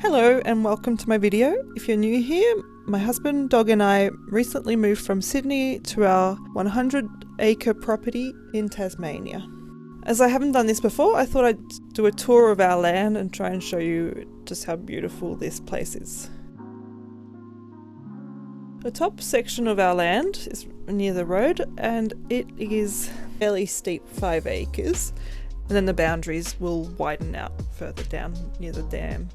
Hello and welcome to my video. If you're new here, my husband, dog and I recently moved from Sydney to our 100-acre property in Tasmania. As I haven't done this before, I thought I'd do a tour of our land and try and show you just how beautiful this place is. The top section of our land is near the road and it is fairly steep, 5 acres, and then the boundaries will widen out further down near the dam.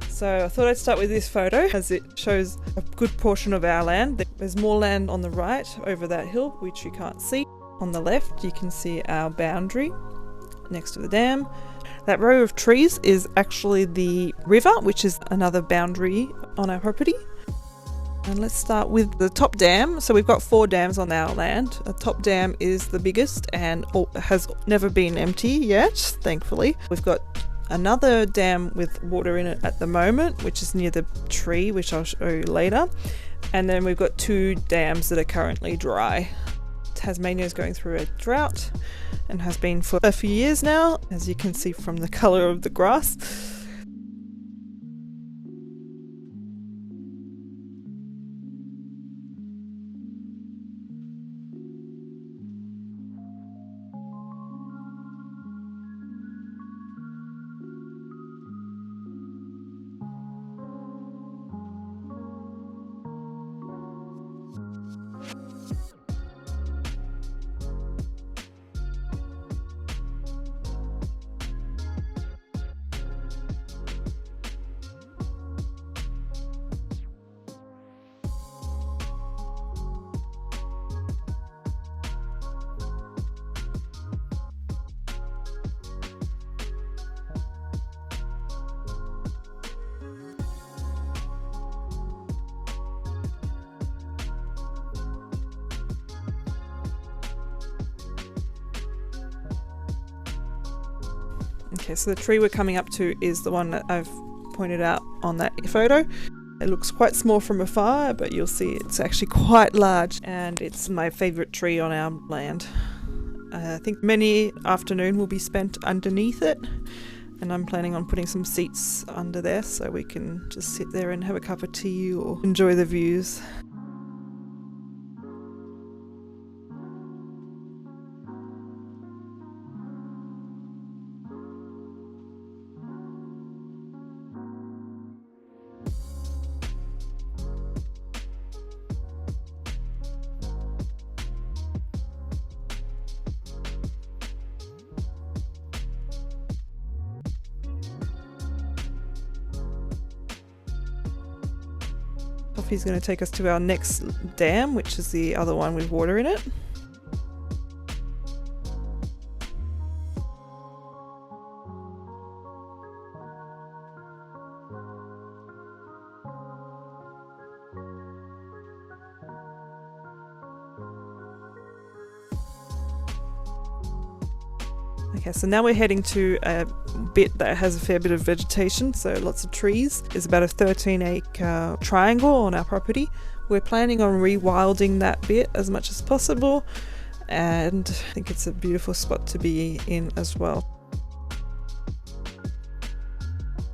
So I thought I'd start with this photo as it shows a good portion of our land. There's more land on the right over that hill, which you can't see. On the left, you can see our boundary next to the dam. That row of trees is actually the river, which is another boundary on our property. And let's start with the top dam. So we've got 4 dams on our land. The top dam is the biggest and has never been empty yet, thankfully. We've got another dam with water in it at the moment, which is near the tree, which I'll show you later. And then we've got 2 dams that are currently dry. Tasmania is going through a drought and has been for a few years now, as you can see from the colour of the grass. Okay, so the tree we're coming up to is the one that I've pointed out on that photo. It looks quite small from afar, but you'll see it's actually quite large, and it's my favourite tree on our land. I think many afternoon will be spent underneath it, and I'm planning on putting some seats under there so we can just sit there and have a cup of tea or enjoy the views. Coffee's going to take us to our next dam, which is the other one with water in it. Okay, so now we're heading to a bit that has a fair bit of vegetation, so lots of trees. There's about a 13-acre triangle on our property. We're planning on rewilding that bit as much as possible, and I think it's a beautiful spot to be in as well.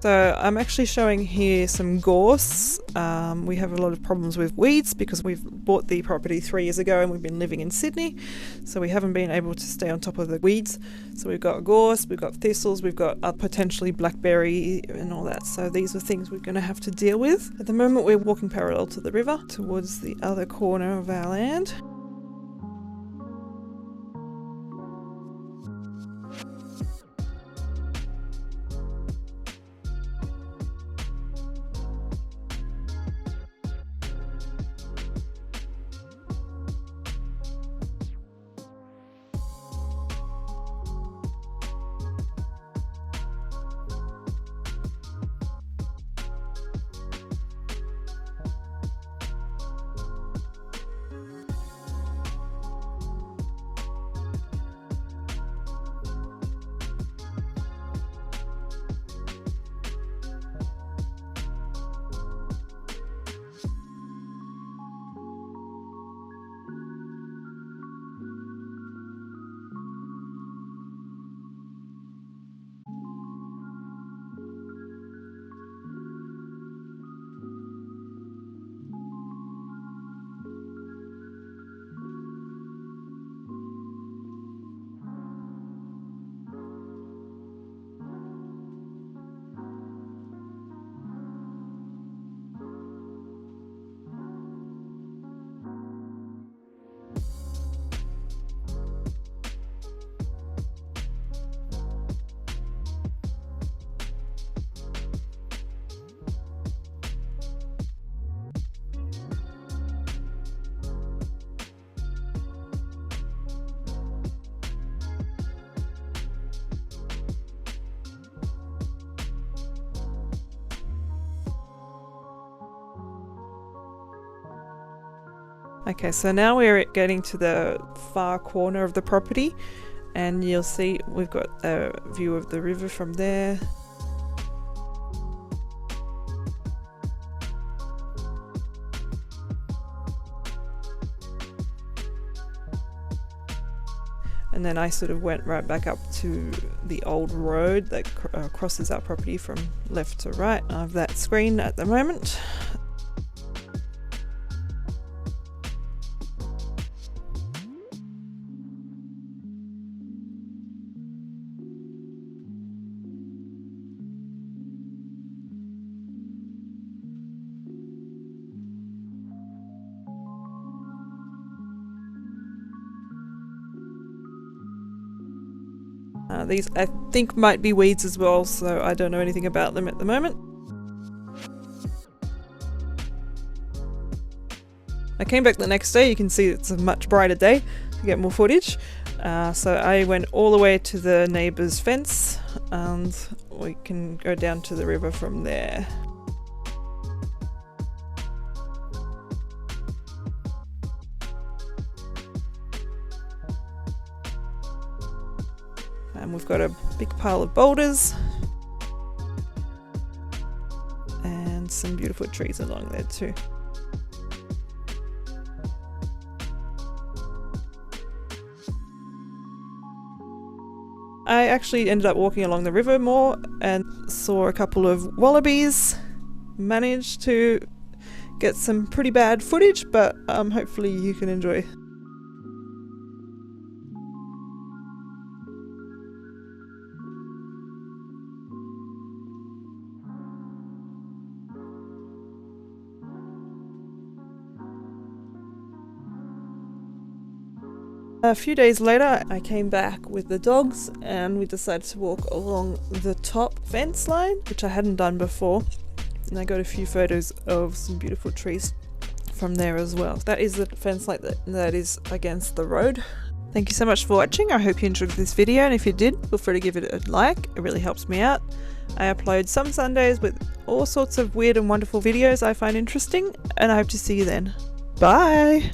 So I'm actually showing here some gorse. We have a lot of problems with weeds because we've bought the property 3 years ago and we've been living in Sydney, so we haven't been able to stay on top of the weeds. So we've got gorse, we've got thistles, we've got potentially blackberry and all that. So these are things we're going to have to deal with. At the moment we're walking parallel to the river towards the other corner of our land. Okay, so now we're getting to the far corner of the property, and you'll see we've got a view of the river from there. And then I sort of went right back up to the old road that crosses our property from left to right. I have that screen at the moment. These I think might be weeds as well, so I don't know anything about them at the moment. I came back the next day. You can see it's a much brighter day to get more footage. So I went all the way to the neighbour's fence, and we can go down to the river from there. And we've got a big pile of boulders and some beautiful trees along there too. I actually ended up walking along the river more and saw a couple of wallabies. Managed to get some pretty bad footage, but hopefully you can enjoy. A few days later, I came back with the dogs and we decided to walk along the top fence line, which I hadn't done before. And I got a few photos of some beautiful trees from there as well. That is the fence line that is against the road. Thank you so much for watching. I hope you enjoyed this video, and if you did, feel free to give it a like. It really helps me out. I upload some Sundays with all sorts of weird and wonderful videos I find interesting, and I hope to see you then. Bye!